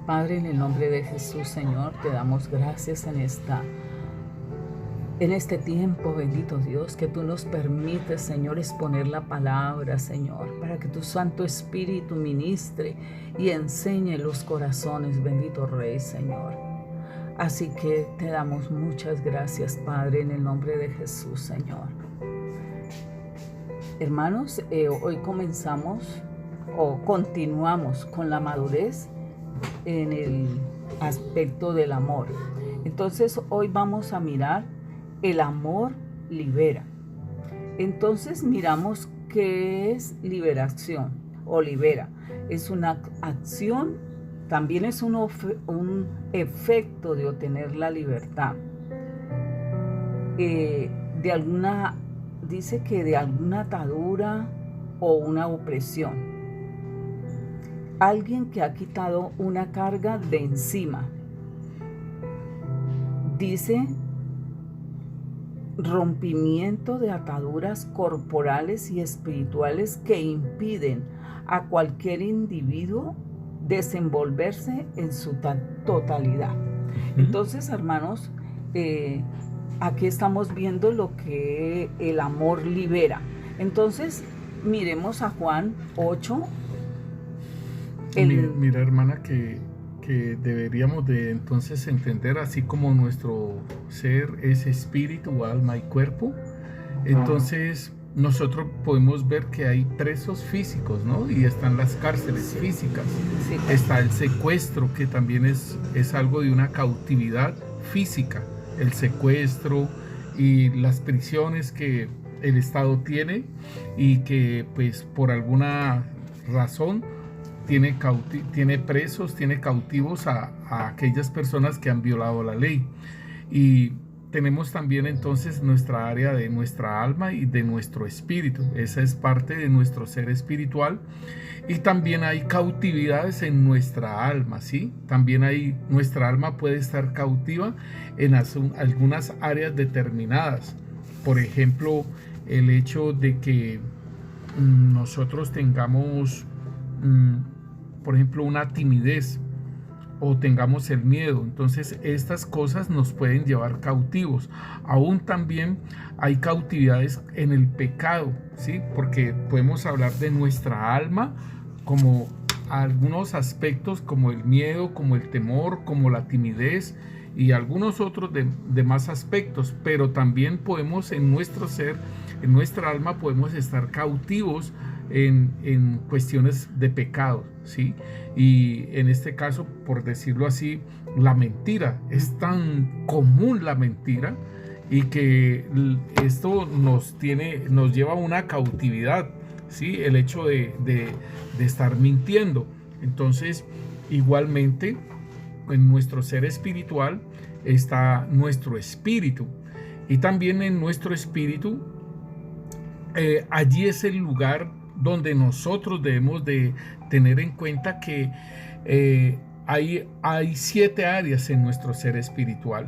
Padre, en el nombre de Jesús, Señor, te damos gracias en este tiempo, bendito Dios, que tú nos permites, Señor, exponer la palabra, Señor, para que tu Santo Espíritu ministre y enseñe los corazones, bendito Rey, Señor. Así que te damos muchas gracias, Padre, en el nombre de Jesús, Señor. Hermanos, hoy continuamos con la madurez en el aspecto del amor. Entonces, hoy vamos a mirar el amor libera. Entonces, miramos qué es liberación o libera. Es una acción, también es un efecto de obtener la libertad. Dice que de alguna atadura o una opresión. Alguien que ha quitado una carga de encima. Dice rompimiento de ataduras corporales y espirituales que impiden a cualquier individuo desenvolverse en su totalidad. Entonces, hermanos, aquí estamos viendo lo que el amor libera. Entonces, miremos a Juan 8. Mira, hermana, que deberíamos de entonces entender, así como nuestro ser es espíritu, alma y cuerpo, entonces nosotros podemos ver que hay presos físicos, ¿no? Y están las cárceles físicas. Sí. Está el secuestro, que también es algo de una cautividad física. El secuestro y las prisiones que el Estado tiene y que pues por alguna razón tiene presos, tiene cautivos a aquellas personas que han violado la ley. Y tenemos también entonces nuestra área de nuestra alma y de nuestro espíritu. Esa es parte de nuestro ser espiritual. Y también hay cautividades en nuestra alma, ¿sí? También nuestra alma puede estar cautiva en algunas áreas determinadas. Por ejemplo, el hecho de que nosotros tengamos, por ejemplo, una timidez o tengamos el miedo. Entonces, estas cosas nos pueden llevar cautivos. Aún también hay cautividades en el pecado, ¿sí? Porque podemos hablar de nuestra alma como algunos aspectos, como el miedo, como el temor, como la timidez y algunos otros demás aspectos, pero también podemos en nuestro ser, en nuestra alma, podemos estar cautivos en cuestiones de pecado, ¿sí? Y en este caso, por decirlo así, la mentira. Es tan común la mentira y que esto nos lleva a una cautividad, ¿sí? El hecho de estar mintiendo. Entonces, igualmente, en nuestro ser espiritual está nuestro espíritu. Y también en nuestro espíritu, allí es el lugar donde nosotros debemos de tener en cuenta que hay 7 áreas en nuestro ser espiritual.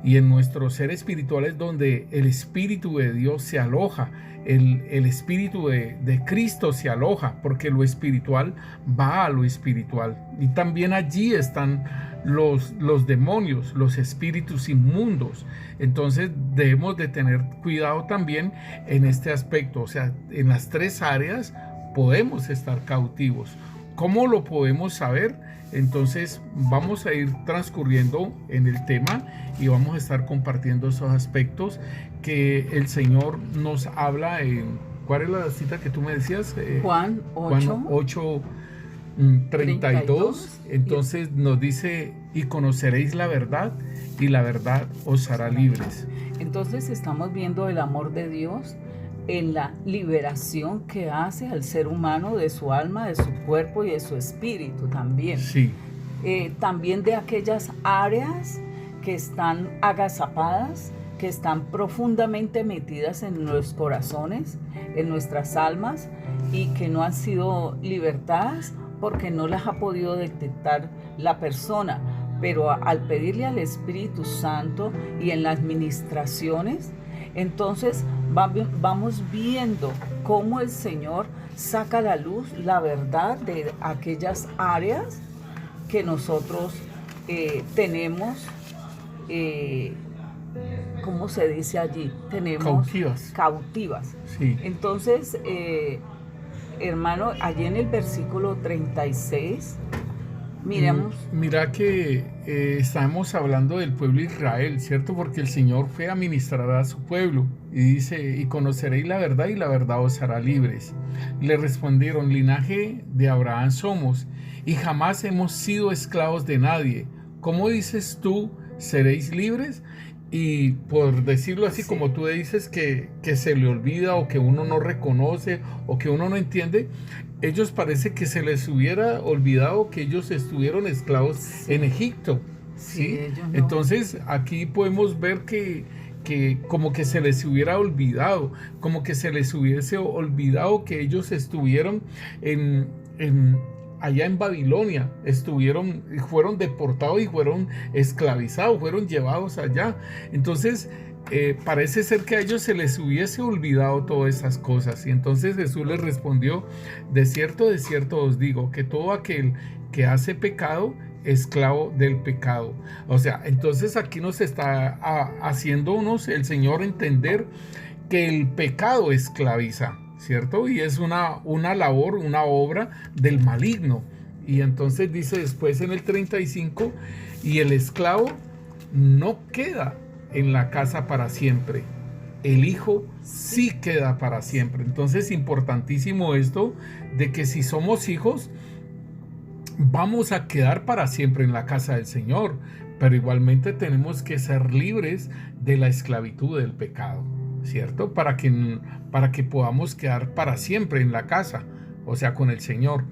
Y en nuestro ser espiritual es donde el Espíritu de Dios se aloja, el Espíritu de Cristo se aloja, porque lo espiritual va a lo espiritual. Y también allí están los demonios, los espíritus inmundos. Entonces debemos de tener cuidado también en este aspecto. O sea, en las 3 áreas podemos estar cautivos. ¿Cómo lo podemos saber? Entonces vamos a ir transcurriendo en el tema y vamos a estar compartiendo esos aspectos que el Señor nos habla en... ¿Cuál es la cita que tú me decías? Juan 8:32. Entonces nos dice: y conoceréis la verdad, y la verdad os hará libres. Entonces estamos viendo el amor de Dios en la liberación que hace al ser humano de su alma, de su cuerpo y de su espíritu también. Sí. También de aquellas áreas que están agazapadas, que están profundamente metidas en nuestros corazones, en nuestras almas, y que no han sido libertadas porque no las ha podido detectar la persona. Pero al pedirle al Espíritu Santo y en las ministraciones, entonces vamos viendo cómo el Señor saca a la luz la verdad de aquellas áreas que nosotros tenemos, ¿cómo se dice allí? Tenemos cautivas. Sí. Entonces, hermano, allí en el versículo 36, miramos. Mira que estamos hablando del pueblo de Israel, ¿cierto? Porque el Señor fue a ministrar a su pueblo y dice, y conoceréis la verdad y la verdad os hará libres. Le respondieron, linaje de Abraham somos y jamás hemos sido esclavos de nadie. ¿Cómo dices tú, seréis libres? Y por decirlo así, sí, como tú dices que se le olvida o que uno no reconoce o que uno no entiende, ellos parece que se les hubiera olvidado que ellos estuvieron esclavos, sí, en Egipto, ¿sí? No. Entonces aquí podemos ver que como que se les hubiera olvidado, como que se les hubiese olvidado que ellos estuvieron allá en Babilonia, fueron deportados y fueron esclavizados, fueron llevados allá. Entonces parece ser que a ellos se les hubiese olvidado todas esas cosas. Y entonces Jesús les respondió, de cierto os digo, que todo aquel que hace pecado, esclavo del pecado. O sea, entonces aquí nos está haciéndonos el Señor entender que el pecado esclaviza, ¿cierto? Y es una labor, una obra del maligno. Y entonces dice después en el 35, y el esclavo no queda en la casa para siempre, el hijo sí queda para siempre. Entonces importantísimo esto de que si somos hijos vamos a quedar para siempre en la casa del Señor, pero igualmente tenemos que ser libres de la esclavitud del pecado, ¿cierto? Para que podamos quedar para siempre en la casa, o sea, con el Señor.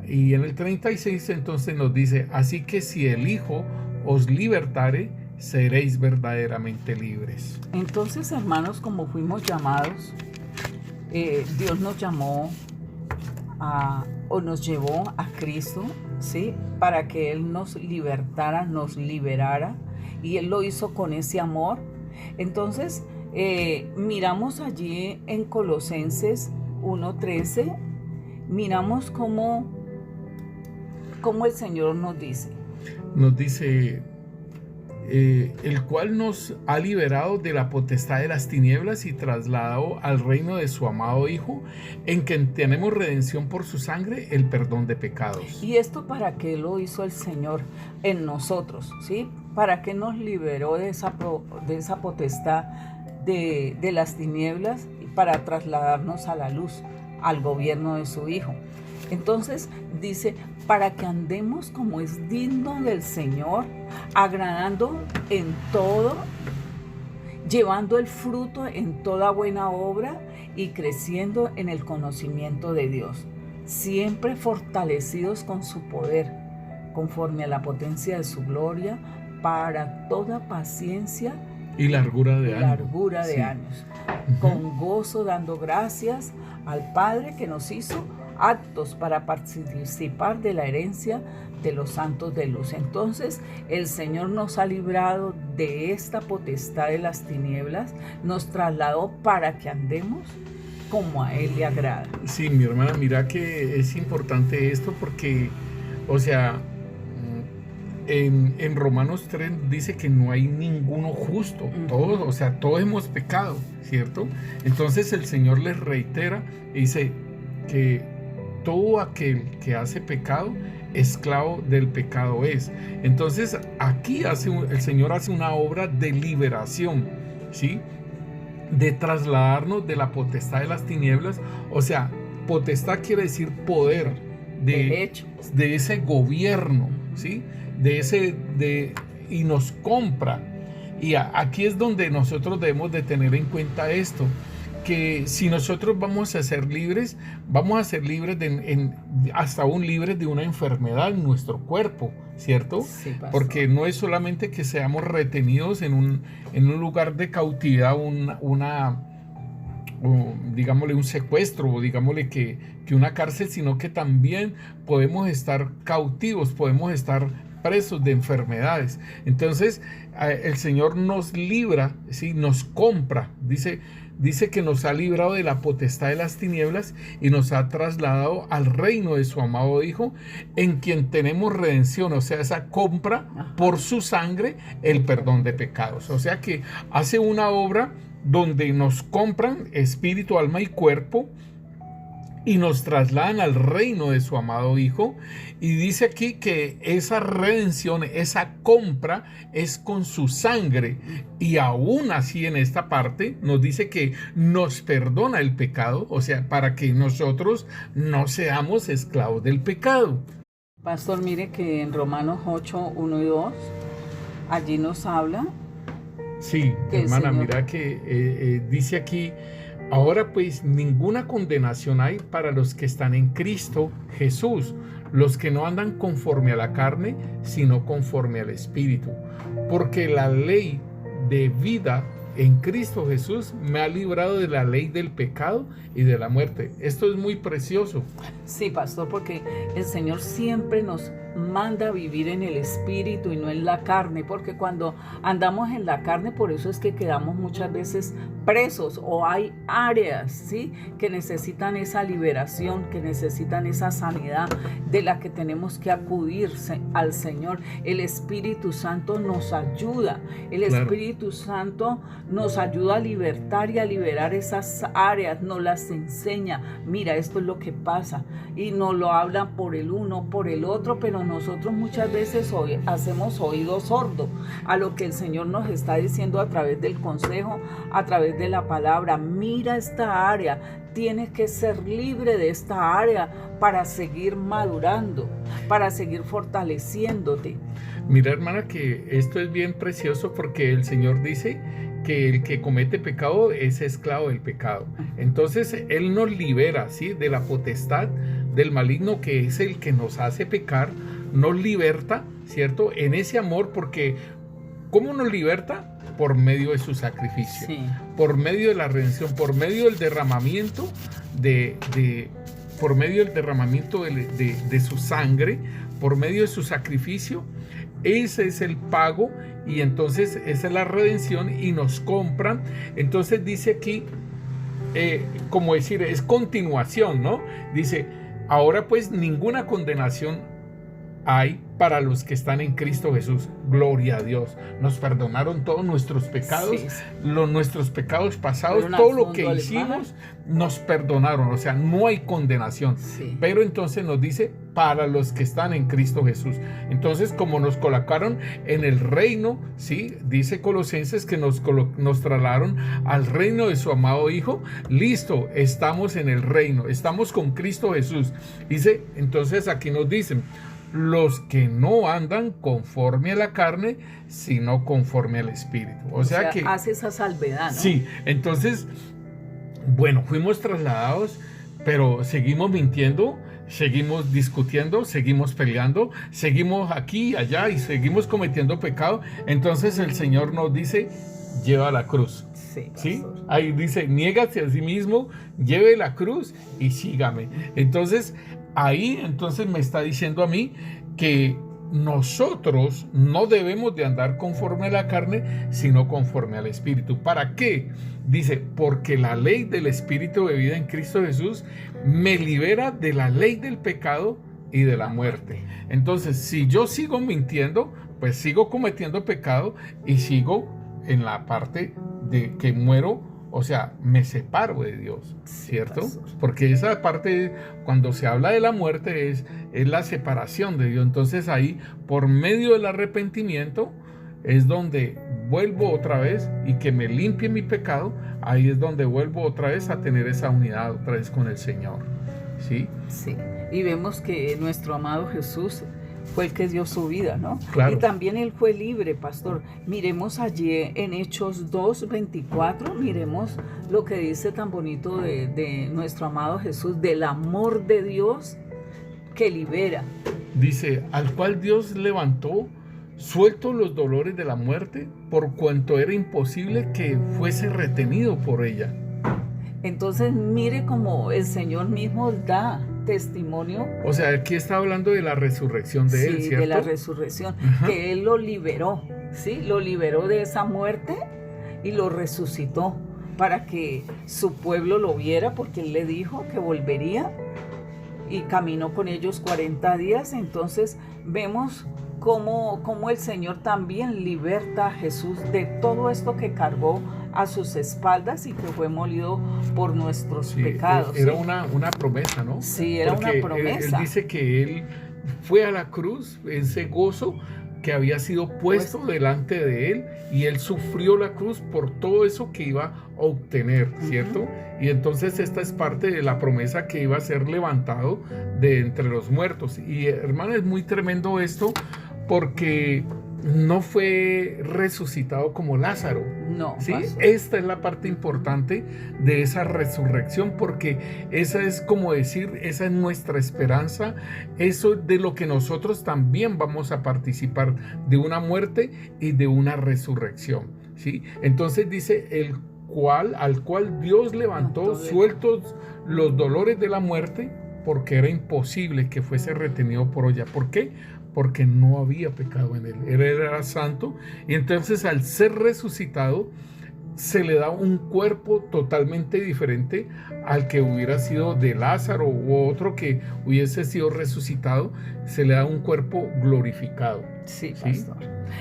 Y en el 36 entonces nos dice, así que si el Hijo os libertare, seréis verdaderamente libres. Entonces, hermanos, como fuimos llamados, Dios nos llamó o nos llevó a Cristo, ¿sí? Para que Él nos libertara, nos liberara, y Él lo hizo con ese amor. Entonces, miramos allí en Colosenses 1:13, miramos cómo el Señor nos dice, el cual nos ha liberado de la potestad de las tinieblas y trasladado al reino de su amado Hijo, en quien tenemos redención por su sangre, el perdón de pecados. ¿Y esto para qué lo hizo el Señor en nosotros? ¿Sí? ¿Para qué nos liberó de esa potestad de las tinieblas para trasladarnos a la luz, al gobierno de su Hijo? Entonces dice, para que andemos como es digno del Señor, agradando en todo, llevando el fruto en toda buena obra y creciendo en el conocimiento de Dios, siempre fortalecidos con su poder, conforme a la potencia de su gloria, para toda paciencia y largura de años, con gozo dando gracias al Padre que nos hizo aptos para participar de la herencia de los santos de luz. Entonces el Señor nos ha librado de esta potestad de las tinieblas, nos trasladó para que andemos como a Él le agrada. Sí, mi hermana, mira que es importante esto porque, o sea, en Romanos 3 dice que no hay ninguno justo, todos, o sea, todos hemos pecado, ¿cierto? Entonces el Señor les reitera y dice que todo aquel que hace pecado, esclavo del pecado es. Entonces aquí el Señor hace una obra de liberación, ¿sí? De trasladarnos de la potestad de las tinieblas. O sea, potestad quiere decir poder, de ese gobierno, ¿sí? Y nos compra. Y aquí es donde nosotros debemos de tener en cuenta esto, que si nosotros vamos a ser libres hasta aún libres de una enfermedad en nuestro cuerpo, ¿cierto? Sí, porque no es solamente que seamos retenidos en un lugar de cautividad, digámosle un secuestro, o digámosle que una cárcel, sino que también podemos estar cautivos, podemos estar presos de enfermedades. Entonces el Señor nos libra, ¿sí? Nos compra, dice, dice que nos ha librado de la potestad de las tinieblas y nos ha trasladado al reino de su amado Hijo, en quien tenemos redención, o sea, esa compra por su sangre, el perdón de pecados. O sea que hace una obra donde nos compran espíritu, alma y cuerpo y nos trasladan al reino de su amado Hijo. Y dice aquí que esa redención, esa compra es con su sangre. Y aún así en esta parte nos dice que nos perdona el pecado, o sea, para que nosotros no seamos esclavos del pecado. Pastor, mire que en Romanos 8, 1 y 2, allí nos habla. Sí, hermana, mira que dice aquí: ahora pues ninguna condenación hay para los que están en Cristo Jesús, los que no andan conforme a la carne, sino conforme al Espíritu. Porque la ley de vida en Cristo Jesús me ha librado de la ley del pecado y de la muerte. Esto es muy precioso. Sí, pastor, porque el Señor siempre nos manda a vivir en el espíritu y no en la carne, porque cuando andamos en la carne, por eso es que quedamos muchas veces presos, o hay áreas, ¿sí?, que necesitan esa liberación, que necesitan esa sanidad de la que tenemos que acudir al Señor. El Espíritu Santo nos ayuda, el Espíritu Santo nos ayuda a libertar y a liberar esas áreas, nos las enseña. Mira, esto es lo que pasa, y nos lo habla por el uno, por el otro, pero nosotros muchas veces hacemos oído sordo a lo que el Señor nos está diciendo a través del consejo, a través de la palabra. Mira esta área, tienes que ser libre de esta área para seguir madurando, para seguir fortaleciéndote. Mira, hermana, que esto es bien precioso, porque el Señor dice que el que comete pecado es esclavo del pecado. Entonces Él nos libera, ¿sí?, de la potestad del maligno, que es el que nos hace pecar, nos liberta, ¿cierto?, en ese amor. Porque ¿cómo nos liberta? Por medio de su sacrificio, sí, por medio de la redención, por medio del derramamiento por medio del derramamiento de su sangre, por medio de su sacrificio. Ese es el pago, y entonces esa es la redención, y nos compran. Entonces dice aquí, como decir, es continuación, ¿no? Dice: ahora pues ninguna condenación hay para los que están en Cristo Jesús. Gloria a Dios. Nos perdonaron todos nuestros pecados, sí, nuestros pecados pasados, todo lo que hicimos, nos perdonaron. O sea, no hay condenación. Sí. Pero entonces nos dice: para los que están en Cristo Jesús. Entonces, como nos colocaron en el reino, ¿sí?, dice Colosenses que nos trasladaron al reino de su amado Hijo. Listo, estamos en el reino, estamos con Cristo Jesús. Dice, entonces aquí nos dicen: los que no andan conforme a la carne, sino conforme al Espíritu. O sea que hace esa salvedad, ¿no? Sí, entonces, bueno, fuimos trasladados, pero seguimos mintiendo, seguimos discutiendo, seguimos peleando, seguimos aquí y allá y seguimos cometiendo pecado. Entonces el Señor nos dice: lleva la cruz. ¿Sí? Ahí dice: niégate a sí mismo, lleve la cruz y sígame. Entonces ahí me está diciendo a mí que nosotros no debemos de andar conforme a la carne, sino conforme al Espíritu. ¿Para qué? Dice: porque la ley del Espíritu de vida en Cristo Jesús me libera de la ley del pecado y de la muerte. Entonces, si yo sigo mintiendo, pues sigo cometiendo pecado y sigo en la parte de que muero, o sea, me separo de Dios, ¿cierto? Porque esa parte, cuando se habla de la muerte, es la separación de Dios. Entonces ahí, por medio del arrepentimiento, es donde vuelvo otra vez, y que me limpie mi pecado. Ahí es donde vuelvo otra vez a tener esa unidad otra vez con el Señor, ¿sí? Sí, y vemos que nuestro amado Jesús fue el que dio su vida, ¿no? Claro. Y también Él fue libre, pastor. Miremos allí en Hechos 2:24, miremos lo que dice tan bonito de nuestro amado Jesús, del amor de Dios que libera. Dice: al cual Dios levantó, suelto los dolores de la muerte, por cuanto era imposible que fuese retenido por ella. Entonces mire cómo el Señor mismo da testimonio. O sea, aquí está hablando de la resurrección de Él, ¿cierto? De la resurrección, que Él lo liberó, ¿sí? Lo liberó de esa muerte y lo resucitó. para que su pueblo lo viera, porque él le dijo que volvería y caminó con ellos 40 días. Entonces vemos cómo el Señor también liberta a Jesús de todo esto que cargó a sus espaldas y que fue molido por nuestros pecados. Era una promesa, ¿no? Sí, era porque una promesa. Él dice que él fue a la cruz, ese gozo que había sido puesto delante de él, y él sufrió la cruz por todo eso que iba a obtener, ¿cierto? Y entonces esta es parte de la promesa que iba a ser levantado de entre los muertos. Y hermano, es muy tremendo esto, porque no fue resucitado como Lázaro. No, ¿sí? pastor. Esta es la parte importante de esa resurrección, porque esa es como decir, esa es nuestra esperanza, eso es de lo que nosotros también vamos a participar, de una muerte y de una resurrección, ¿sí? Entonces dice, al cual Dios levantó, sueltos los dolores de la muerte, porque era imposible que fuese retenido por ella. ¿Por qué? Porque no había pecado en él. Él era santo, y entonces al ser resucitado se le da un cuerpo totalmente diferente al que hubiera sido de Lázaro u otro que hubiese sido resucitado. Se le da un cuerpo glorificado. Sí, pastor.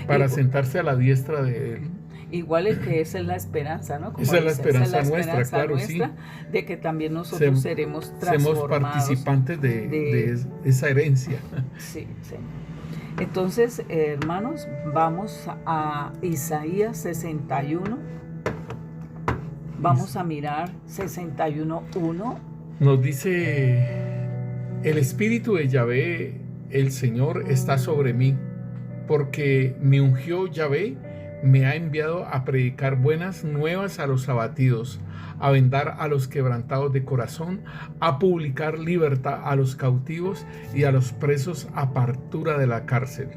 Para sentarse a la diestra de él. Igual es que esa es la esperanza, ¿no? Como esa es la esperanza nuestra, claro, nuestra, sí. De que también nosotros seremos transformados. Seremos participantes de esa herencia. Sí, sí. Entonces, hermanos, vamos a Isaías 61. Vamos a mirar 61:1. Nos dice, el Espíritu de Yahvé, el Señor, está sobre mí, porque me ungió Yahvé, me ha enviado a predicar buenas nuevas a los abatidos, a vendar a los quebrantados de corazón, a publicar libertad a los cautivos y a los presos apertura de la cárcel.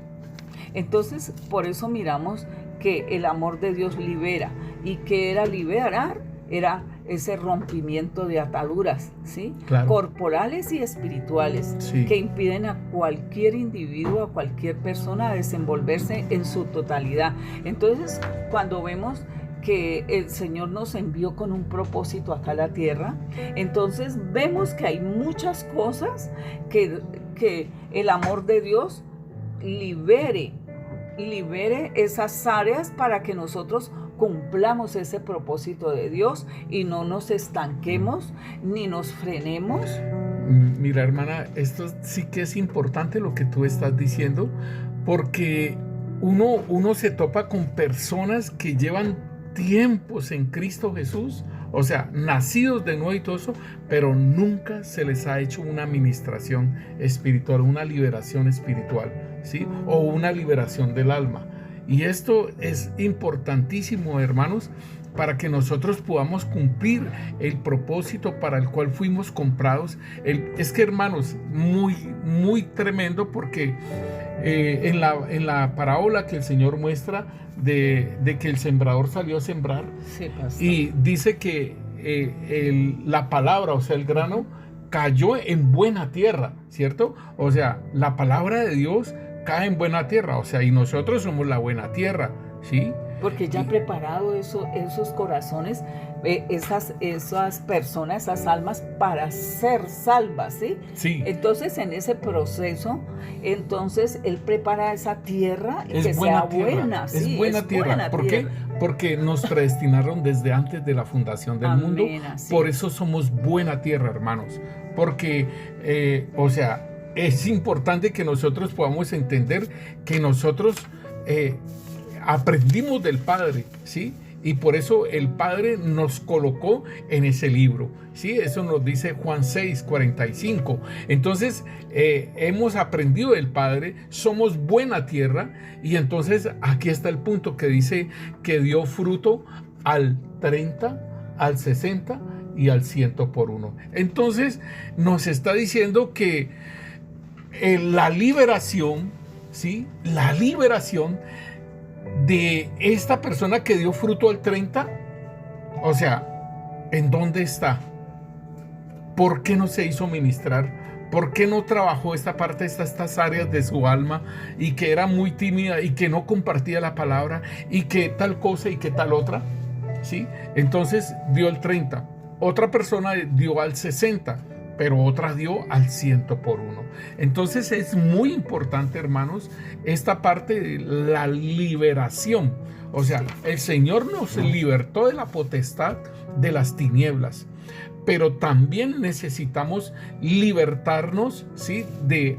Entonces, por eso miramos que el amor de Dios libera. ¿Y qué era liberar? Era ese rompimiento de ataduras, ¿sí? Claro. Corporales y espirituales, sí. Que impiden a cualquier individuo, a cualquier persona a desenvolverse en su totalidad. Entonces, cuando vemos que el Señor nos envió con un propósito acá a la tierra, entonces vemos que hay muchas cosas que el amor de Dios libere esas áreas para que nosotros cumplamos ese propósito de Dios y no nos estanquemos ni nos frenemos. Mira, hermana, esto sí que es importante lo que tú estás diciendo, porque uno se topa con personas que llevan tiempos en Cristo Jesús, o sea, nacidos de nuevo y todo eso, pero nunca se les ha hecho una administración espiritual, una liberación espiritual, ¿sí? O una liberación del alma. Y esto es importantísimo, hermanos, para que nosotros podamos cumplir el propósito para el cual fuimos comprados. Es que, hermanos, muy, muy tremendo, porque en la parábola que el Señor muestra de que el sembrador salió a sembrar, sí, pastor. Y dice que la palabra, o sea, el grano, cayó en buena tierra, ¿cierto? O sea, la palabra de Dios cae en buena tierra, o sea, y nosotros somos la buena tierra, ¿sí? Porque ya ha preparado esos corazones, esas personas, esas almas para ser salvas, ¿sí? Sí. Entonces, en ese proceso, entonces Él prepara esa tierra y es que buena sea tierra, buena, sí, es buena tierra. ¿Por qué? Porque nos predestinaron desde antes de la fundación del mundo. Así. Por eso somos buena tierra, hermanos. Porque, o sea, es importante que nosotros podamos entender que nosotros aprendimos del Padre, ¿sí? Y por eso el Padre nos colocó en ese libro, ¿sí? Eso nos dice Juan 6:45. Entonces, hemos aprendido del Padre, somos buena tierra, y entonces aquí está el punto que dice que dio fruto al 30, al 60 y al 100 por uno. Entonces, nos está diciendo que la liberación, ¿sí? La liberación de esta persona que dio fruto al 30, o sea, ¿en dónde está? ¿Por qué no se hizo ministrar? ¿Por qué no trabajó esta parte, estas áreas de su alma, y que era muy tímida y que no compartía la palabra y que tal cosa y que tal otra? ¿sí? Entonces dio el 30. Otra persona dio al 60, pero otra dio al 100 por uno. Entonces es muy importante, hermanos, esta parte de la liberación. O sea, el Señor nos libertó de la potestad de las tinieblas, pero también necesitamos libertarnos, ¿sí?,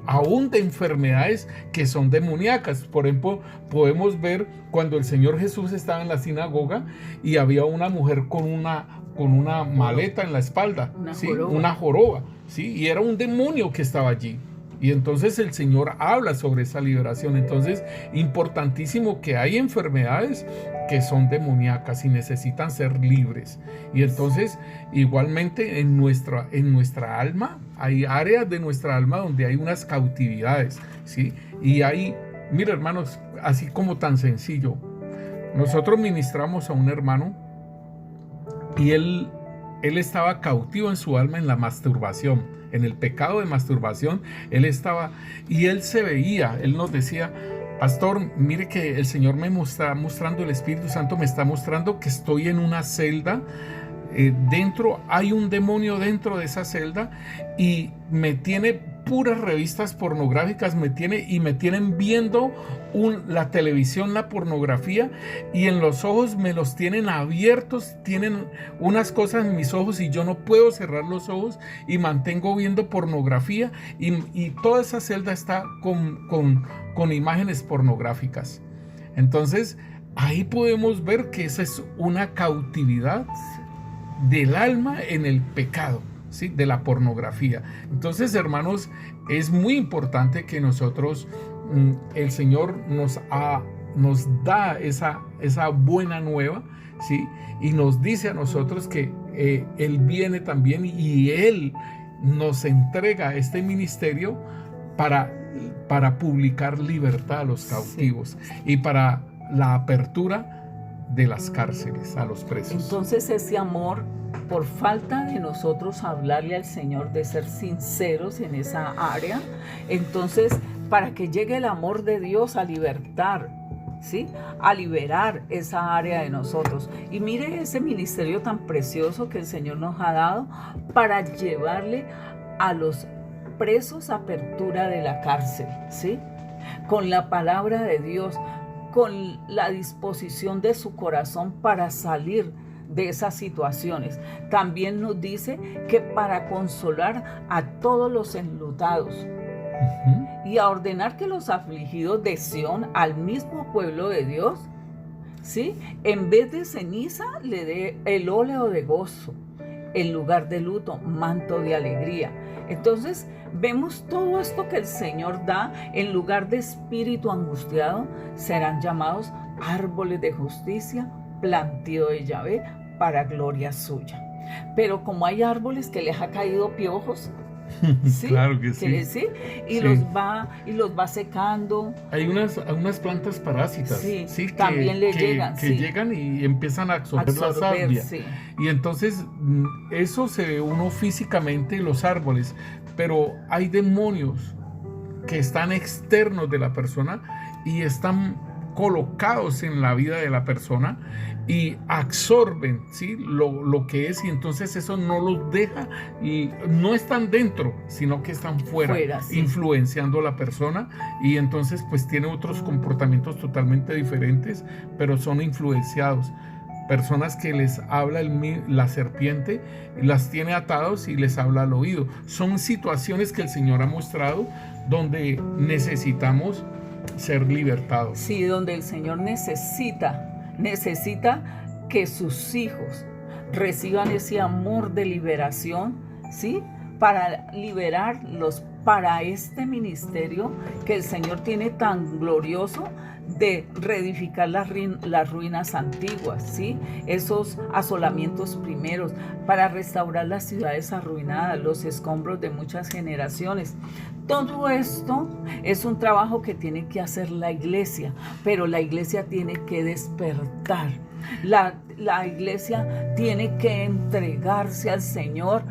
aún de enfermedades que son demoníacas. Por ejemplo, podemos ver cuando el Señor Jesús estaba en la sinagoga y había una mujer con una maleta en la espalda, una joroba, ¿sí? Y era un demonio que estaba allí. Y entonces el Señor habla sobre esa liberación. Entonces, importantísimo que hay enfermedades que son demoníacas y necesitan ser libres. Y entonces, igualmente en nuestra alma, hay áreas de nuestra alma donde hay unas cautividades, ¿sí? Y hay, mira, hermanos, así como tan sencillo. Nosotros ministramos a un hermano y él estaba cautivo en su alma en la masturbación. En el pecado de masturbación, él estaba, y él se veía, él nos decía: pastor, mire que el Señor me está mostrando, el Espíritu Santo me está mostrando que estoy en una celda, dentro hay un demonio dentro de esa celda y me tiene puras revistas pornográficas, me tienen viendo la televisión, la pornografía, y en los ojos me los tienen abiertos, tienen unas cosas en mis ojos y yo no puedo cerrar los ojos y mantengo viendo pornografía y toda esa celda está con imágenes pornográficas. Entonces ahí podemos ver que esa es una cautividad del alma en el pecado, ¿sí?, de la pornografía. Entonces, hermanos, es muy importante que nosotros, el Señor nos da esa buena nueva, ¿sí?, y nos dice a nosotros que Él viene también y Él nos entrega este ministerio para publicar libertad a los cautivos, sí, y para la apertura de las cárceles a los presos. Entonces ese amor, por falta de nosotros hablarle al Señor, de ser sinceros en esa área, entonces para que llegue el amor de Dios a libertar, ¿sí?, a liberar esa área de nosotros. Y mire ese ministerio tan precioso que el Señor nos ha dado para llevarle a los presos apertura de la cárcel, ¿sí?, con la palabra de Dios, con la disposición de su corazón para salir de esas situaciones. También nos dice que para consolar a todos los enlutados, y a ordenar que los afligidos de Sión, al mismo pueblo de Dios, ¿sí?, en vez de ceniza le dé el óleo de gozo, en lugar de luto, manto de alegría. Entonces vemos todo esto que el Señor da. En lugar de espíritu angustiado, serán llamados árboles de justicia, plantío de Yahvé para gloria suya. Pero como hay árboles que les ha caído piojos, ¿sí?, claro que sí, ¿sí?, y sí, los va secando. Hay unas plantas parásitas, sí, ¿sí?, también llegan, que sí, llegan y empiezan a absorber la savia, sí. Y entonces eso se ve uno físicamente en los árboles, pero hay demonios que están externos de la persona y están colocados en la vida de la persona y absorben, ¿sí?, lo que es, y entonces eso no los deja, y no están dentro, sino que están fuera, sí, influenciando a la persona, y entonces pues tiene otros comportamientos totalmente diferentes, pero son influenciados. Personas que les habla la serpiente, las tiene atados y les habla al oído. Son situaciones que el Señor ha mostrado donde necesitamos ser libertados. Sí, donde el Señor necesita que sus hijos reciban ese amor de liberación, ¿sí?, para liberarlos para este ministerio que el Señor tiene tan glorioso de reedificar las ruinas antiguas, ¿sí?, esos asolamientos primeros, para restaurar las ciudades arruinadas, los escombros de muchas generaciones. Todo esto es un trabajo que tiene que hacer la iglesia, pero la iglesia tiene que despertar. La iglesia tiene que entregarse al Señor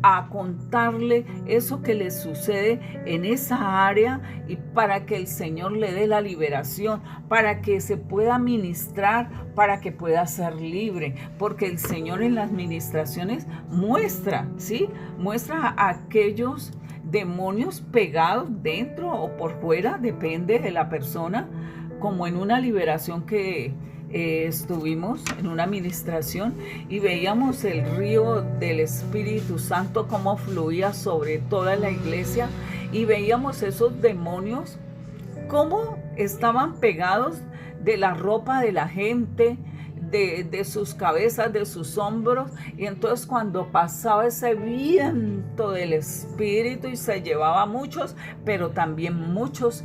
a contarle eso que le sucede en esa área y para que el Señor le dé la liberación, para que se pueda ministrar, para que pueda ser libre, porque el Señor en las ministraciones muestra, ¿sí? Muestra a aquellos demonios pegados dentro o por fuera, depende de la persona, como en una liberación que estuvimos en una administración y veíamos el río del Espíritu Santo como fluía sobre toda la iglesia y veíamos esos demonios cómo estaban pegados de la ropa de la gente, de sus cabezas, de sus hombros, y entonces cuando pasaba ese viento del Espíritu y se llevaba a muchos, pero también muchos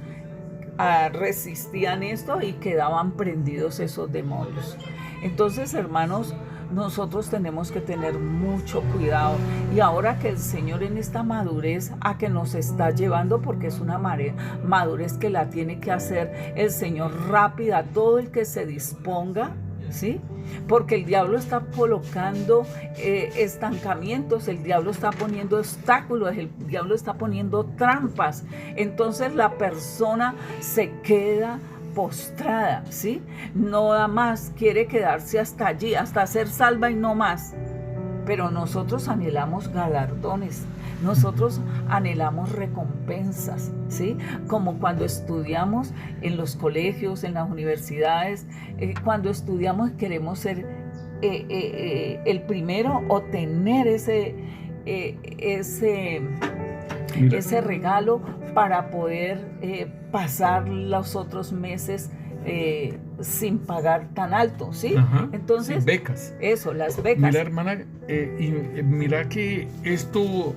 resistían esto y quedaban prendidos esos demonios. Entonces, hermanos, nosotros tenemos que tener mucho cuidado, y ahora que el Señor en esta madurez a que nos está llevando, porque es una madurez que la tiene que hacer el Señor rápida, todo el que se disponga, ¿sí? Porque el diablo está colocando estancamientos, el diablo está poniendo obstáculos, el diablo está poniendo trampas. Entonces la persona se queda postrada, ¿sí? No da más, quiere quedarse hasta allí, hasta ser salva y no más. Pero nosotros anhelamos galardones, nosotros anhelamos recompensas, ¿sí? Como cuando estudiamos en los colegios, en las universidades, cuando estudiamos queremos ser el primero o tener ese regalo para poder pasar los otros meses sin pagar tan alto, ¿sí? Ajá, entonces, sí, becas. Eso, las becas. Mira, hermana, mira que esto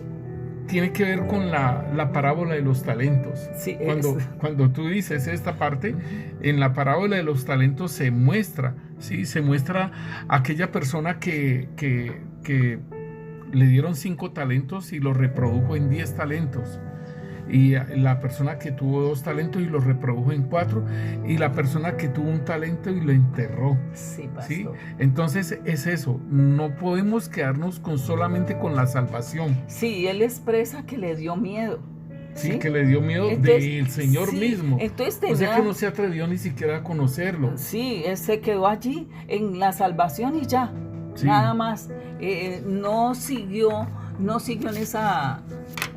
tiene que ver con la parábola de los talentos. Sí, cuando tú dices esta parte, en la parábola de los talentos se muestra, ¿sí? Se muestra aquella persona que le dieron 5 talentos y lo reprodujo en 10 talentos. Y la persona que tuvo 2 talentos y lo reprodujo en 4, y la persona que tuvo un talento y lo enterró. Sí, pastor. ¿Sí? Entonces es eso, no podemos quedarnos solamente con la salvación. Sí, él expresa que le dio miedo. Sí, que le dio miedo del Señor mismo. Entonces o sea que no se atrevió ni siquiera a conocerlo. Sí, él se quedó allí en la salvación y ya, sí. Nada más. No siguió en esa...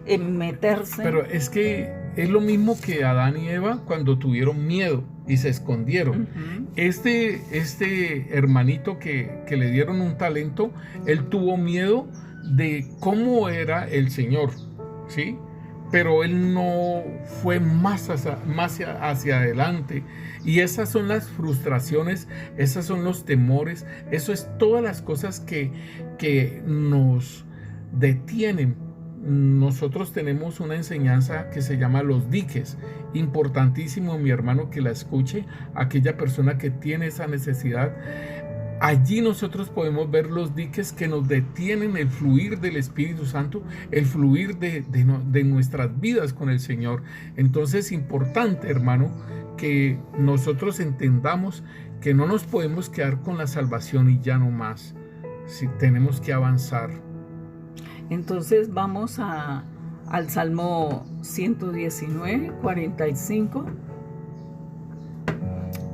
en meterse. Pero es que es lo mismo que Adán y Eva cuando tuvieron miedo y se escondieron. Uh-huh. Este hermanito que le dieron un talento, él tuvo miedo de cómo era el Señor, ¿sí? Pero él no fue más hacia adelante. Y esas son las frustraciones, esos son los temores, eso es todas las cosas que nos detienen. Nosotros tenemos una enseñanza que se llama los diques. Importantísimo, mi hermano, que la escuche aquella persona que tiene esa necesidad. Allí nosotros podemos ver los diques que nos detienen el fluir del Espíritu Santo, el fluir de nuestras vidas con el Señor. Entonces es importante, hermano, que nosotros entendamos que no nos podemos quedar con la salvación y ya no más. Si tenemos que avanzar. Entonces vamos al Salmo 119, 45.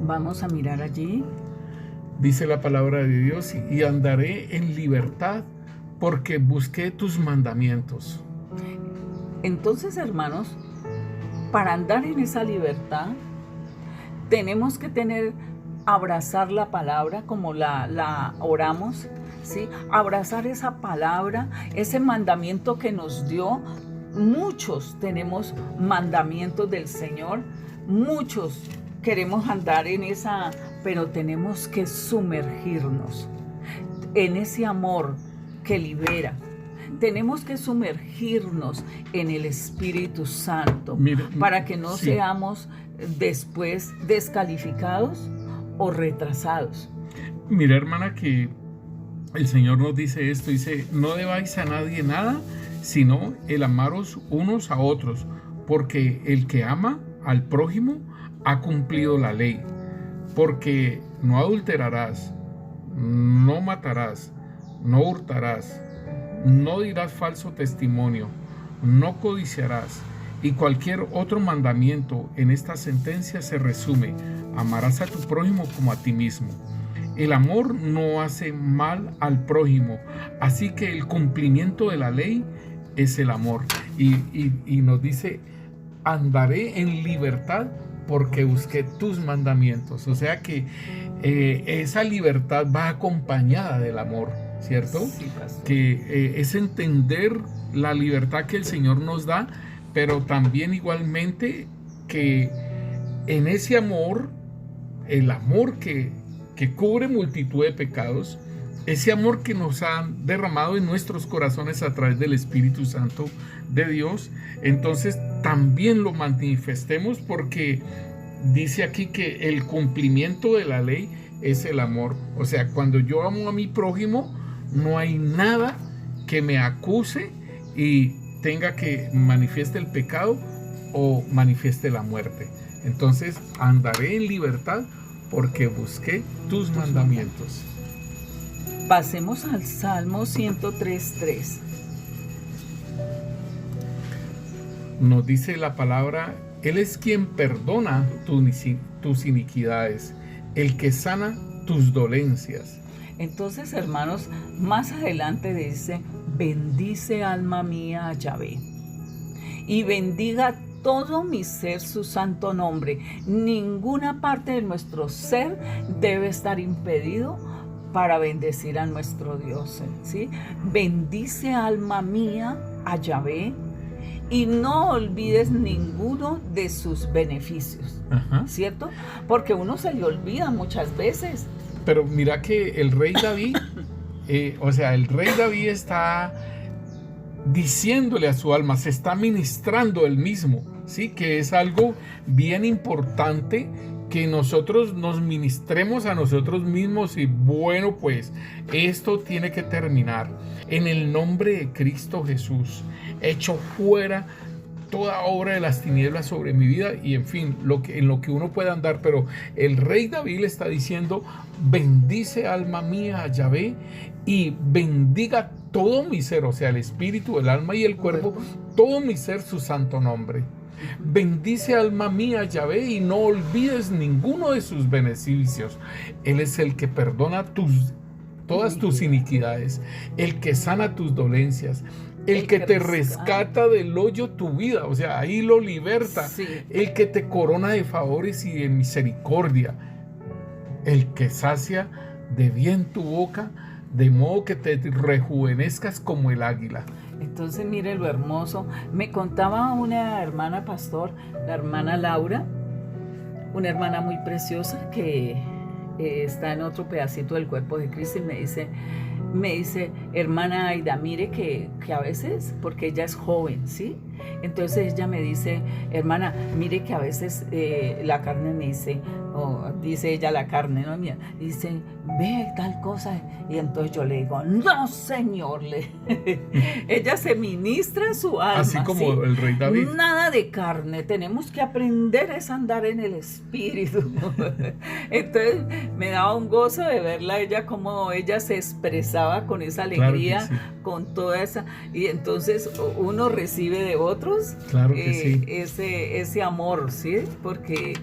Vamos a mirar allí. Dice la palabra de Dios: y andaré en libertad porque busqué tus mandamientos. Entonces, hermanos, para andar en esa libertad, tenemos que abrazar la palabra como la oramos, ¿sí? Abrazar esa palabra, ese mandamiento que nos dio. Muchos tenemos mandamientos del Señor, muchos queremos andar en esa, pero tenemos que sumergirnos en ese amor que libera. Tenemos que sumergirnos en el Espíritu Santo. para que no seamos después descalificados o retrasados. Mira, hermana, que el Señor nos dice esto, dice: no debáis a nadie nada, sino el amaros unos a otros, porque el que ama al prójimo ha cumplido la ley. Porque no adulterarás, no matarás, no hurtarás, no dirás falso testimonio, no codiciarás. Y cualquier otro mandamiento en esta sentencia se resume: amarás a tu prójimo como a ti mismo. El amor no hace mal al prójimo, así que el cumplimiento de la ley es el amor. Y nos dice: andaré en libertad porque busqué tus mandamientos. O sea que esa libertad va acompañada del amor, ¿cierto? Sí, pastor. Que es entender la libertad que el Señor nos da, pero también igualmente que en ese amor, el amor que cubre multitud de pecados, ese amor que nos ha derramado en nuestros corazones a través del Espíritu Santo de Dios, entonces también lo manifestemos, porque dice aquí que el cumplimiento de la ley es el amor. O sea, cuando yo amo a mi prójimo, no hay nada que me acuse y tenga que manifieste el pecado o manifieste la muerte. Entonces andaré en libertad porque busqué tus mandamientos. Pasemos al Salmo 103:3. Nos dice la palabra: Él es quien perdona tus iniquidades, el que sana tus dolencias. Entonces, hermanos, más adelante dice: bendice alma mía a Yahvé, y bendiga todo mi ser su santo nombre. Ninguna parte de nuestro ser debe estar impedido para bendecir a nuestro Dios, ¿sí? Bendice alma mía a Yahvé, y no olvides ninguno de sus beneficios. Ajá. ¿Cierto? Porque uno se le olvida muchas veces. Pero mira que el rey David, el rey David está diciéndole a su alma, se está ministrando él mismo, ¿sí? Que es algo bien importante, que nosotros nos ministremos a nosotros mismos y bueno, pues esto tiene que terminar. En el nombre de Cristo Jesús, echo fuera toda obra de las tinieblas sobre mi vida y en fin, en lo que uno pueda andar. Pero el rey David le está diciendo: bendice alma mía a Yahvé y bendiga todo mi ser, o sea, el espíritu, el alma y el cuerpo, todo mi ser su santo nombre. Bendice alma mía a Yahvé y no olvides ninguno de sus beneficios. Él es el que perdona todas tus iniquidades, el que sana tus dolencias, el que te rescata del hoyo tu vida, o sea, ahí lo liberta, Sí. El que te corona de favores y de misericordia, el que sacia de bien tu boca, de modo que te rejuvenezcas como el águila. Entonces, mire lo hermoso. Me contaba una hermana pastor, la hermana Laura, una hermana muy preciosa que está en otro pedacito del cuerpo de Cristo, y me dice, hermana Aida, mire que a veces, porque ella es joven, ¿sí? Entonces ella me dice, hermana, mire que a veces la carne me dice, dice ella la carne, no mía, dice, ve tal cosa, y entonces yo le digo, no señor, ella se ministra su alma. Así como ¿sí? el rey David. Nada de carne, tenemos que aprender es andar en el espíritu. Entonces me daba un gozo de verla ella, como ella se expresaba con esa alegría, Claro que sí. con toda esa, y entonces uno recibe de otros, Claro que sí. ese amor, ¿sí? Porque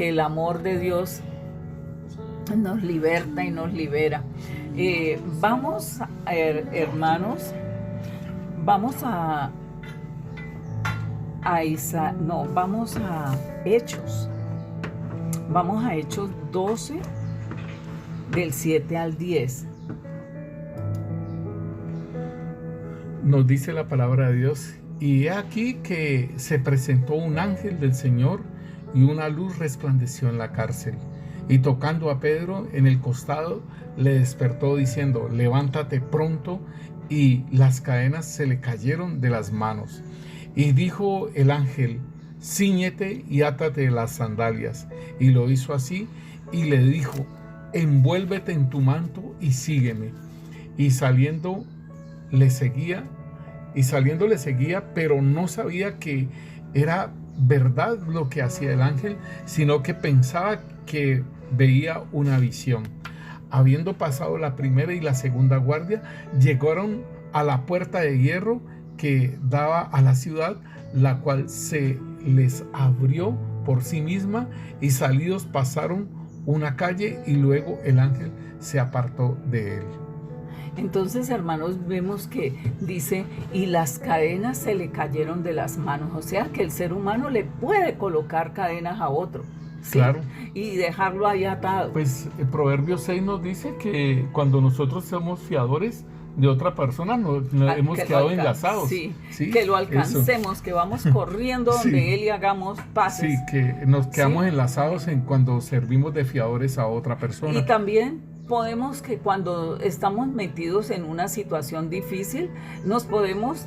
el amor de Dios nos liberta y nos libera. Vamos, hermanos, vamos vamos a Hechos. Vamos a Hechos 12, del 7 al 10. Nos dice la palabra de Dios: y he aquí que se presentó un ángel del Señor, y una luz resplandeció en la cárcel, y tocando a Pedro en el costado, le despertó diciendo: levántate pronto. Y las cadenas se le cayeron de las manos. Y dijo el ángel: cíñete y átate las sandalias. Y lo hizo así, y le dijo: envuélvete en tu manto y sígueme. Y saliendo le seguía, pero no sabía que era verdad lo que hacía el ángel, sino que pensaba que veía una visión. Habiendo pasado la primera y la segunda guardia, llegaron a la puerta de hierro que daba a la ciudad, la cual se les abrió por sí misma, y salidos pasaron una calle, y luego el ángel se apartó de él. Entonces, hermanos, vemos que dice, y las cadenas se le cayeron de las manos. O sea, que el ser humano le puede colocar cadenas a otro, ¿sí? Claro. Y dejarlo ahí atado. Pues el Proverbio 6 nos dice que cuando nosotros somos fiadores de otra persona, nos hemos quedado enlazados. Sí, ¿sí? Que lo alcancemos, que vamos corriendo donde Sí. Él y hagamos paces. Sí, que nos quedamos Sí. enlazados en cuando servimos de fiadores a otra persona. Y también podemos que cuando estamos metidos en una situación difícil, nos podemos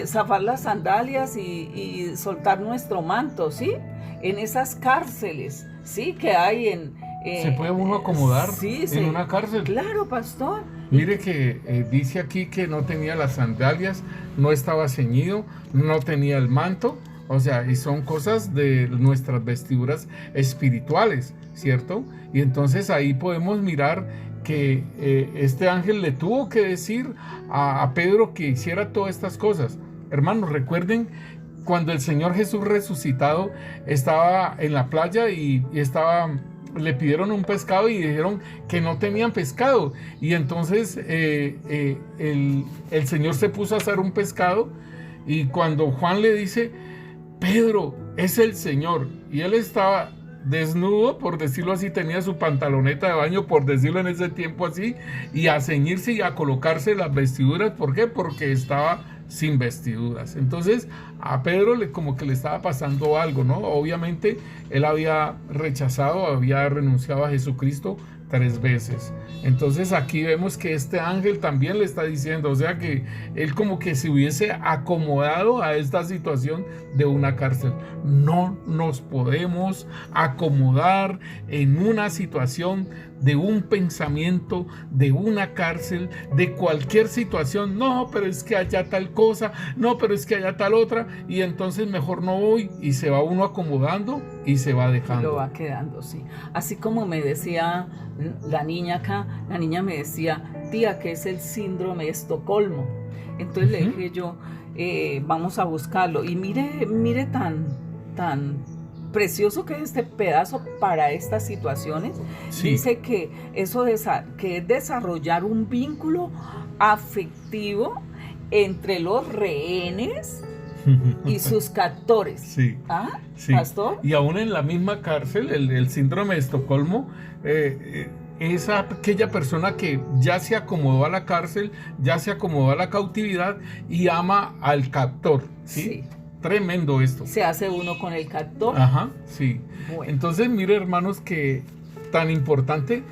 zafar las sandalias y soltar nuestro manto, ¿sí? En esas cárceles, ¿sí? Que hay en... ¿Se puede uno acomodar sí, en una cárcel? Claro, pastor. Mire que dice aquí que no tenía las sandalias, no estaba ceñido, no tenía el manto, o sea, y son cosas de nuestras vestiduras espirituales, ¿cierto? Y entonces ahí podemos mirar que este ángel le tuvo que decir a Pedro que hiciera todas estas cosas. Hermanos, recuerden cuando el Señor Jesús resucitado estaba en la playa y le pidieron un pescado y dijeron que no tenían pescado, y entonces el Señor se puso a hacer un pescado, y cuando Juan le dice, Pedro, es el Señor, y él estaba desnudo, por decirlo así, tenía su pantaloneta de baño, por decirlo en ese tiempo así, y a ceñirse y a colocarse las vestiduras. ¿Por qué? Porque estaba sin vestiduras. Entonces a Pedro como que le estaba pasando algo, ¿no? Obviamente él había rechazado, había renunciado a Jesucristo 3 veces. Entonces aquí vemos que este ángel también le está diciendo, o sea que él como que se hubiese acomodado a esta situación de una cárcel. No nos podemos acomodar en una situación de un pensamiento, de una cárcel, de cualquier situación. No, pero es que haya tal cosa, no, pero es que haya tal otra, y entonces mejor no voy, y se va uno acomodando y se va dejando. Lo va quedando, sí. Así como me decía la niña acá, la niña me decía, tía, que es el síndrome de Estocolmo. Entonces le dije yo, vamos a buscarlo. Y mire tan precioso que es este pedazo para estas situaciones. Sí. Dice que eso que es desarrollar un vínculo afectivo entre los rehenes y sus captores. Sí. ¿Ah, sí. pastor? Y aún en la misma cárcel, el síndrome de Estocolmo, es aquella persona que ya se acomodó a la cárcel, ya se acomodó a la cautividad y ama al captor. ¿sí? Sí. Tremendo esto. Se hace uno con el captor. Ajá, sí. Bueno. Entonces, mire, hermanos, que tan importante,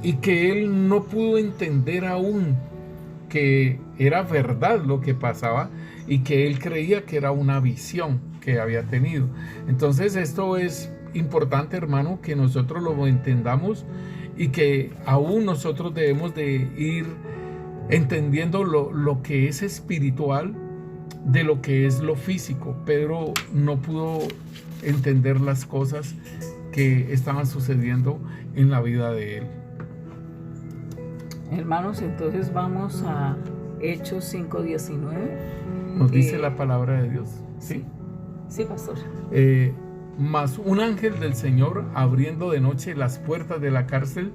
y que él no pudo entender aún que era verdad lo que pasaba, y que él creía que era una visión que había tenido. Entonces esto es importante, hermano, que nosotros lo entendamos, y que aún nosotros debemos de ir entendiendo lo que es espiritual de lo que es lo físico. Pedro no pudo entender las cosas que estaban sucediendo en la vida de él. Hermanos, entonces vamos a Hechos 5:19. Nos dice la palabra de Dios. Sí, sí, pastor. Mas un ángel del Señor, abriendo de noche las puertas de la cárcel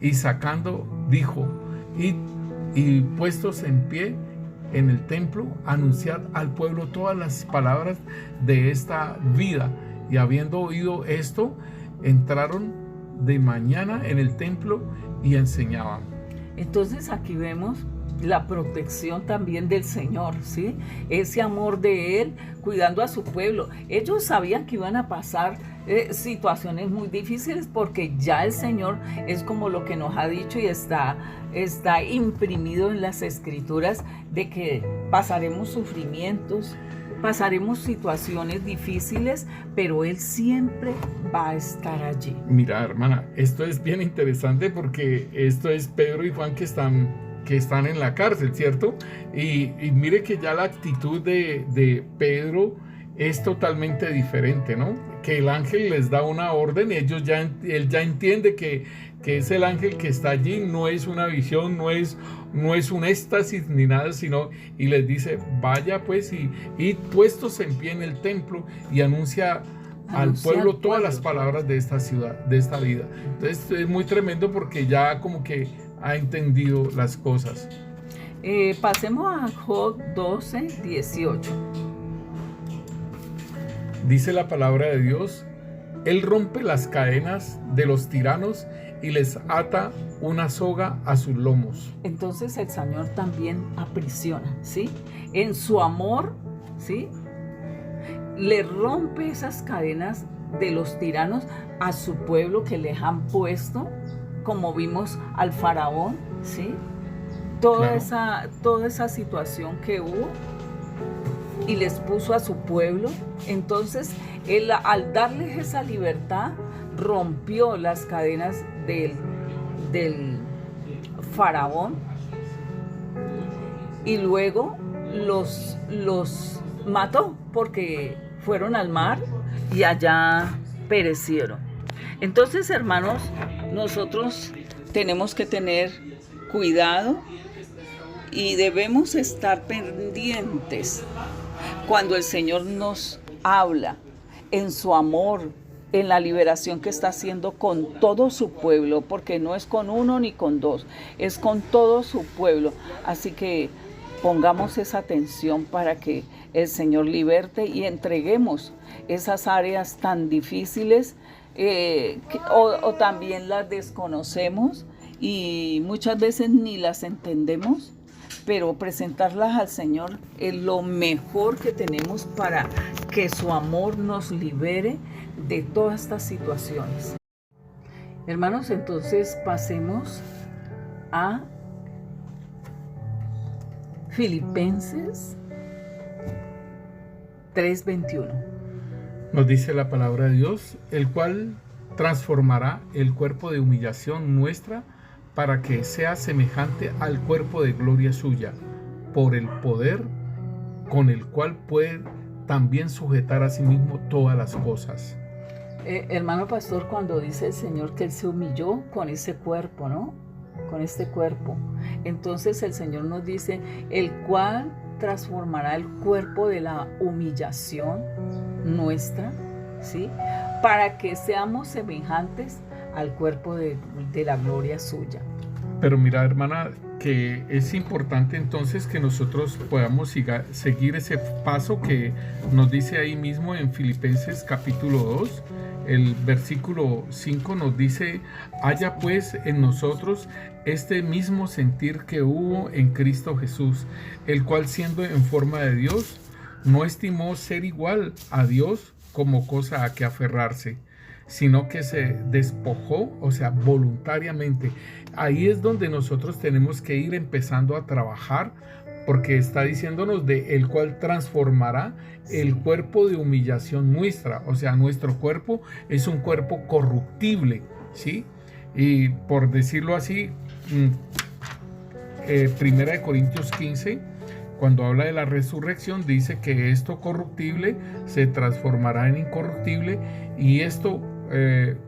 y sacando, dijo, y puestos en pie en el templo, anunciad al pueblo todas las palabras de esta vida. Y habiendo oído esto, entraron de mañana en el templo y enseñaban. Entonces aquí vemos la protección también del Señor, ¿sí? Ese amor de Él cuidando a su pueblo. Ellos sabían que iban a pasar situaciones muy difíciles, porque ya el Señor es como lo que nos ha dicho y está imprimido en las Escrituras, de que pasaremos sufrimientos, pasaremos situaciones difíciles, pero Él siempre va a estar allí. Mira, hermana, esto es bien interesante, porque esto es Pedro y Juan que están en la cárcel, ¿cierto? Y mire que ya la actitud de Pedro es totalmente diferente, ¿no? que el ángel les da una orden y él ya entiende que es el ángel que está allí, no es una visión, no es un éxtasis ni nada, sino, y les dice, vaya pues y puestos en pie en el templo y anuncia al pueblo todas las palabras de esta ciudad, de esta vida. Entonces es muy tremendo porque ya como que ha entendido las cosas. Pasemos a Job 12, 18. Dice la palabra de Dios, Él rompe las cadenas de los tiranos y les ata una soga a sus lomos. Entonces el Señor también aprisiona, ¿sí? En su amor, ¿sí? Le rompe esas cadenas de los tiranos a su pueblo que les han puesto, como vimos al faraón, ¿sí? Toda esa situación que hubo y les puso a su pueblo. Entonces él, al darles esa libertad, rompió las cadenas del faraón y luego los mató porque fueron al mar y allá perecieron. Entonces, hermanos, nosotros tenemos que tener cuidado y debemos estar pendientes cuando el Señor nos habla en su amor, en la liberación que está haciendo con todo su pueblo, porque no es con uno ni con dos, es con todo su pueblo. Así que pongamos esa atención para que el Señor liberte y entreguemos esas áreas tan difíciles o también las desconocemos y muchas veces ni las entendemos, pero presentarlas al Señor es lo mejor que tenemos para que su amor nos libere de todas estas situaciones. Hermanos, entonces pasemos a Filipenses 3:21. Nos dice la palabra de Dios, el cual transformará el cuerpo de humillación nuestra para que sea semejante al cuerpo de gloria suya, por el poder con el cual puede también sujetar a sí mismo todas las cosas. Hermano pastor, cuando dice el Señor que Él se humilló con ese cuerpo, ¿no? Con este cuerpo. Entonces el Señor nos dice, el cual transformará el cuerpo de la humillación nuestra, ¿sí? Para que seamos semejantes al cuerpo de la gloria suya. Pero mira, hermana, que es importante entonces que nosotros podamos seguir ese paso que nos dice ahí mismo en Filipenses capítulo 2, el versículo 5 nos dice, haya pues en nosotros este mismo sentir que hubo en Cristo Jesús, el cual siendo en forma de Dios, no estimó ser igual a Dios como cosa a que aferrarse, sino que se despojó, o sea, voluntariamente. Ahí es donde nosotros tenemos que ir empezando a trabajar, porque está diciéndonos de el cual transformará el cuerpo de humillación nuestra, o sea, nuestro cuerpo es un cuerpo corruptible, ¿sí? Y por decirlo así, Primera de Corintios 15, cuando habla de la resurrección, dice que esto corruptible se transformará en incorruptible y esto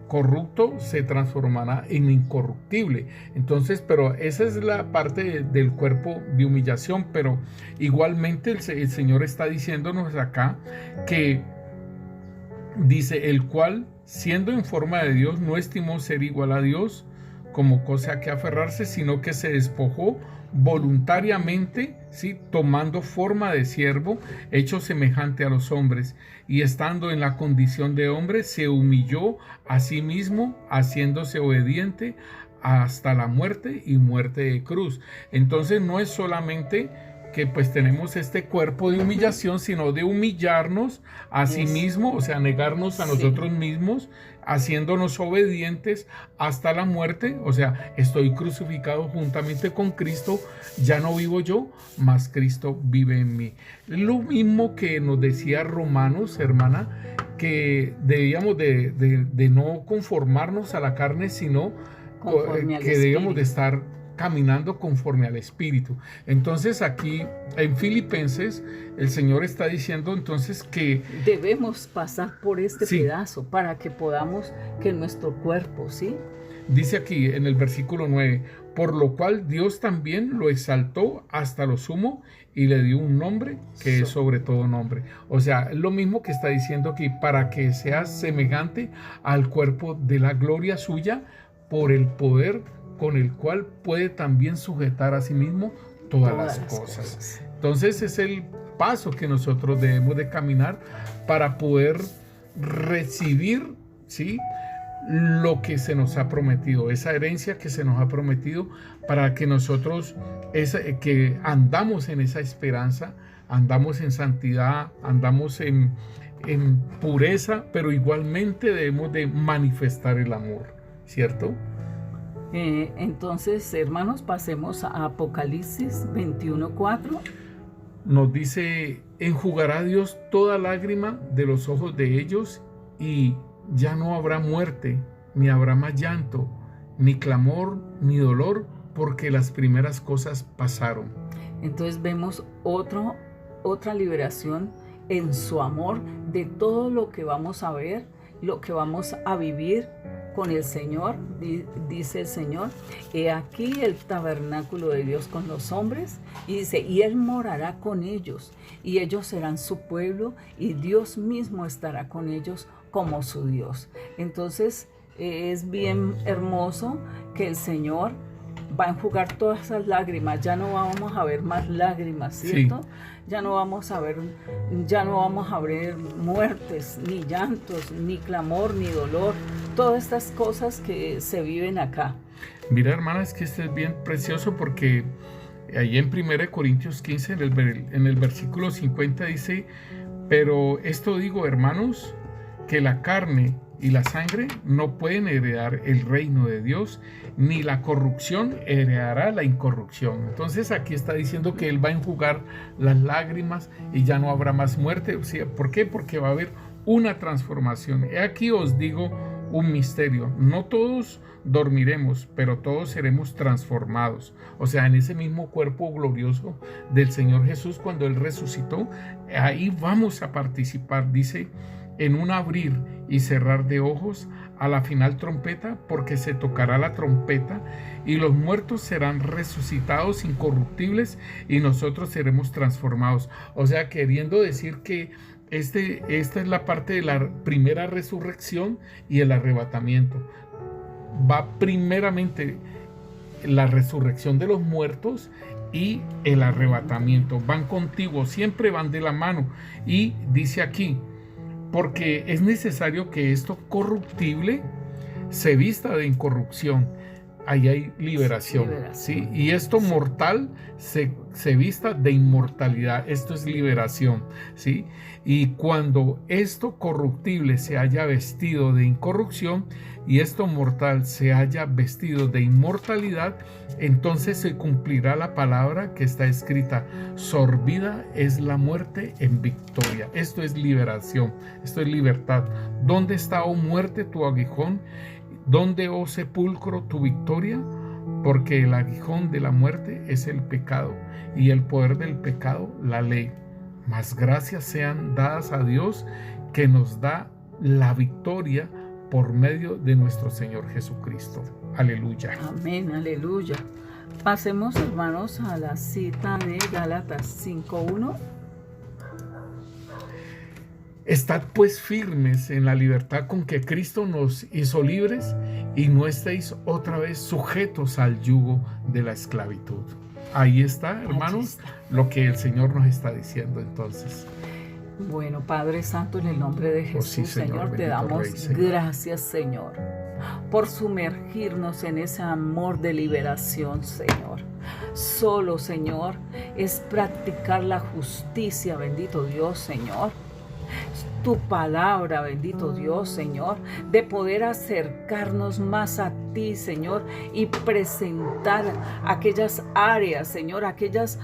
corrupto se transformará en incorruptible. Entonces, pero esa es la parte del cuerpo de humillación, pero igualmente el Señor está diciéndonos acá que dice, el cual siendo en forma de Dios no estimó ser igual a Dios como cosa a que aferrarse, sino que se despojó voluntariamente, ¿sí? Tomando forma de siervo, hecho semejante a los hombres, y estando en la condición de hombre, se humilló a sí mismo, haciéndose obediente hasta la muerte y muerte de cruz. Entonces no es solamente que pues tenemos este cuerpo de humillación, sino de humillarnos a sí mismo, o sea, negarnos a nosotros mismos, haciéndonos obedientes hasta la muerte, o sea, estoy crucificado juntamente con Cristo, ya no vivo yo, mas Cristo vive en mí. Lo mismo que nos decía Romanos, hermana, que debíamos de no conformarnos a la carne, sino que debíamos de estar caminando conforme al Espíritu. Entonces aquí en Filipenses el Señor está diciendo entonces que debemos pasar por este sí, pedazo para que podamos, que nuestro cuerpo, ¿sí? Dice aquí en el versículo 9, por lo cual Dios también lo exaltó hasta lo sumo y le dio un nombre que es sobre todo nombre. O sea, es lo mismo que está diciendo aquí, para que seas semejante al cuerpo de la gloria suya por el poder con el cual puede también sujetar a sí mismo todas las cosas. Entonces es el paso que nosotros debemos de caminar para poder recibir, ¿sí?, lo que se nos ha prometido, esa herencia que se nos ha prometido, para que nosotros que andamos en esa esperanza, andamos en santidad, andamos en pureza, pero igualmente debemos de manifestar el amor, ¿cierto? Entonces, hermanos, pasemos a Apocalipsis 21:4. Nos dice, enjugará Dios toda lágrima de los ojos de ellos, y ya no habrá muerte, ni habrá más llanto, ni clamor, ni dolor, porque las primeras cosas pasaron. Entonces vemos otra liberación en su amor de todo lo que vamos a ver, lo que vamos a vivir con el Señor. Dice el Señor, he aquí el tabernáculo de Dios con los hombres, y dice, y Él morará con ellos, y ellos serán su pueblo, y Dios mismo estará con ellos como su Dios. Entonces es bien hermoso que el Señor va a enjugar todas esas lágrimas. Ya no vamos a ver más lágrimas, ¿cierto? Sí. Ya no vamos a ver muertes, ni llantos, ni clamor, ni dolor, todas estas cosas que se viven acá. Mira, hermana, es que este es bien precioso, porque ahí en 1 Corintios 15, en el versículo 50 dice, pero esto digo, hermanos, que la carne y la sangre no pueden heredar el reino de Dios, ni la corrupción heredará la incorrupción. Entonces aquí está diciendo que Él va a enjugar las lágrimas y ya no habrá más muerte. ¿Por qué? Porque va a haber una transformación. He aquí os digo un misterio, no todos dormiremos, pero todos seremos transformados. O sea, en ese mismo cuerpo glorioso del Señor Jesús, cuando Él resucitó, ahí vamos a participar, dice, en un abrir y cerrar de ojos a la final trompeta, porque se tocará la trompeta y los muertos serán resucitados incorruptibles y nosotros seremos transformados. O sea, queriendo decir que esta es la parte de la primera resurrección y el arrebatamiento. Va primeramente la resurrección de los muertos y el arrebatamiento. Van contigo, siempre van de la mano. Y dice aquí, porque es necesario que esto corruptible se vista de incorrupción. Ahí hay liberación, ¿sí? Y esto mortal se vista de inmortalidad. Esto es liberación, ¿sí? Y cuando esto corruptible se haya vestido de incorrupción y esto mortal se haya vestido de inmortalidad, entonces se cumplirá la palabra que está escrita: sorbida es la muerte en victoria. Esto es liberación, esto es libertad. ¿Dónde está, oh muerte, tu aguijón? ¿Dónde, oh sepulcro, tu victoria? Porque el aguijón de la muerte es el pecado, y el poder del pecado la ley. Mas gracias sean dadas a Dios, que nos da la victoria por medio de nuestro Señor Jesucristo. Aleluya. Amén, aleluya. Pasemos, hermanos, a la cita de Gálatas 5:1. Estad pues firmes en la libertad con que Cristo nos hizo libres, y no estéis otra vez sujetos al yugo de la esclavitud. Ahí está, hermanos, lo que el Señor nos está diciendo entonces. Bueno, Padre Santo, en el nombre de Jesús, sí, Señor, te damos Rey, Señor. Gracias, Señor, por sumergirnos en ese amor de liberación, Señor. Solo, Señor, es practicar la justicia, bendito Dios, Señor. tu palabra, bendito Dios, Señor, de poder acercarnos más a ti, Señor, y presentar aquellas áreas, Señor, aquellas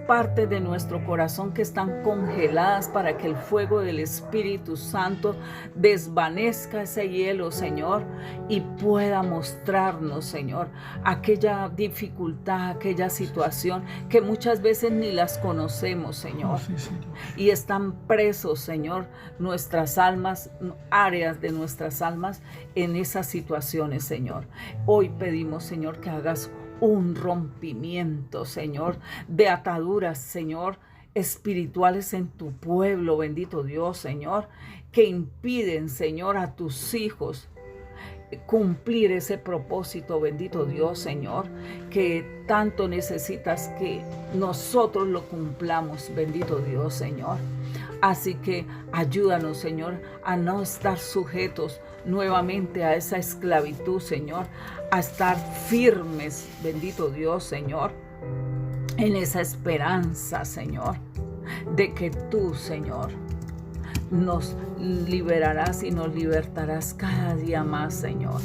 partes de nuestro corazón que están congeladas para que el fuego del Espíritu Santo desvanezca ese hielo, Señor, y pueda mostrarnos, Señor, aquella dificultad, aquella situación que muchas veces ni las conocemos, Señor, y están presos, Señor, nuestras almas, áreas de nuestras almas en esas situaciones, Señor. Hoy pedimos, Señor, que hagas un rompimiento, Señor, de ataduras, Señor, espirituales en tu pueblo, bendito Dios, Señor, que impiden, Señor, a tus hijos cumplir ese propósito, bendito Dios, Señor, que tanto necesitas que nosotros lo cumplamos, bendito Dios, Señor. Así que ayúdanos, Señor, a no estar sujetos nuevamente a esa esclavitud, Señor, a estar firmes, bendito Dios, Señor, en esa esperanza, Señor, de que tú, Señor, nos liberarás y nos libertarás cada día más, Señor.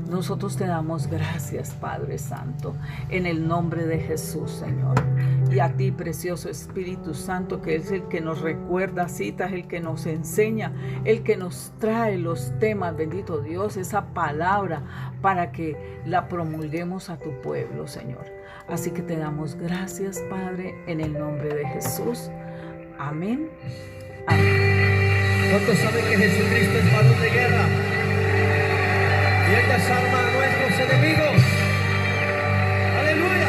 Nosotros te damos gracias, Padre Santo, en el nombre de Jesús, Señor. Y a ti, precioso Espíritu Santo, que es el que nos recuerda citas, el que nos enseña, el que nos trae los temas, bendito Dios, esa palabra para que la promulguemos a tu pueblo, Señor. Así que te damos gracias, Padre, en el nombre de Jesús. Amén. Amén. ¿Cuántos saben que Jesucristo es varón de guerra? Y Él desarma a nuestros enemigos. ¡Aleluya!